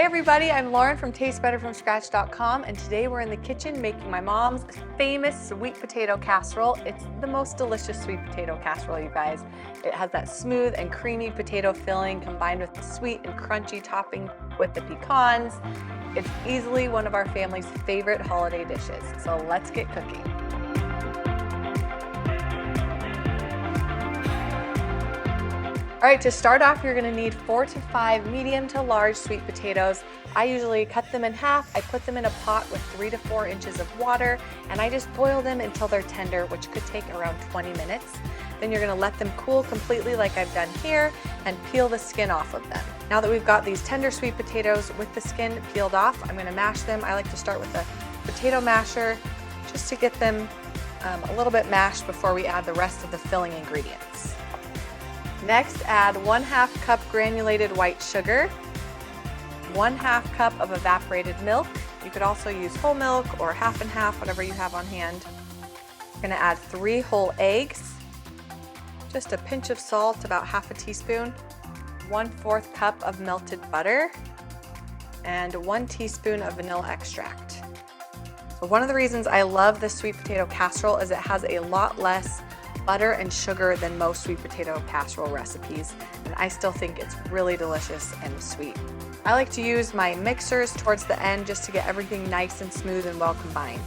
Hey everybody, I'm Lauren from TasteBetterFromScratch.com, and today we're in the kitchen making my mom's famous sweet potato casserole. It's the most delicious sweet potato casserole, you guys. It has that smooth and creamy potato filling combined with the sweet and crunchy topping with the pecans. It's easily one of our family's favorite holiday dishes, so let's get cooking. All right, to start off, you're gonna need 4 to 5 medium to large sweet potatoes. I usually cut them in half. I put them in a pot with 3 to 4 inches of water, and I just boil them until they're tender, which could take around 20 minutes. Then you're gonna let them cool completely like I've done here and peel the skin off of them. Now that we've got these tender sweet potatoes with the skin peeled off, I'm gonna mash them. I like to start with a potato masher just to get them a little bit mashed before we add the rest of the filling ingredients. Next, add 1/2 cup granulated white sugar, 1/2 cup of evaporated milk. You could also use whole milk or half and half, whatever you have on hand. You're gonna add 3 whole eggs, just a pinch of salt, about half a teaspoon, 1/4 cup of melted butter, and 1 teaspoon of vanilla extract. So one of the reasons I love this sweet potato casserole is it has a lot less butter and sugar than most sweet potato casserole recipes, and I still think it's really delicious and sweet. I like to use my mixers towards the end just to get everything nice and smooth and well combined.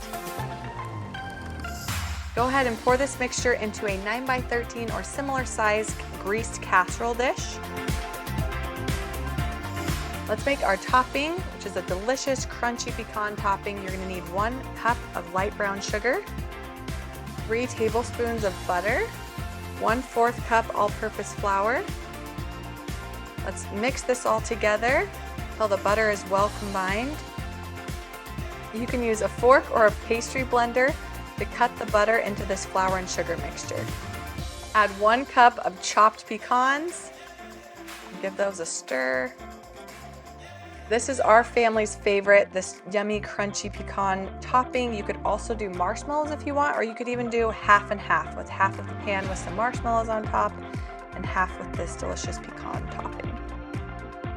Go ahead and pour this mixture into a 9x13 or similar size greased casserole dish. Let's make our topping, which is a delicious crunchy pecan topping. You're gonna need 1 cup of light brown sugar, 3 tablespoons of butter, 1/4 cup all-purpose flour. Let's mix this all together until the butter is well combined. You can use a fork or a pastry blender to cut the butter into this flour and sugar mixture. Add 1 cup of chopped pecans. Give those a stir. This is our family's favorite, this yummy, crunchy pecan topping. You could also do marshmallows if you want, or you could even do half and half, with half of the pan with some marshmallows on top and half with this delicious pecan topping.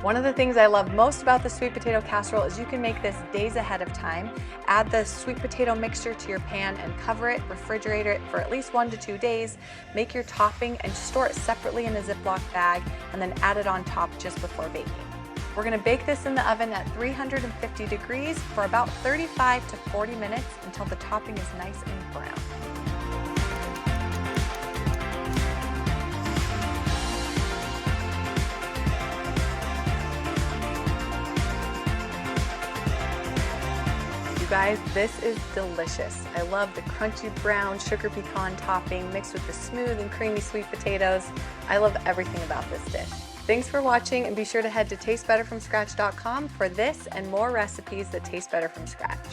One of the things I love most about the sweet potato casserole is you can make this days ahead of time. Add the sweet potato mixture to your pan and cover it, refrigerate it for at least 1 to 2 days. Make your topping and store it separately in a Ziploc bag, and then add it on top just before baking. We're gonna bake this in the oven at 350 degrees for about 35 to 40 minutes until the topping is nice and brown. You guys, this is delicious. I love the crunchy brown sugar pecan topping mixed with the smooth and creamy sweet potatoes. I love everything about this dish. Thanks for watching, and be sure to head to TasteBetterFromScratch.com for this and more recipes that taste better from scratch.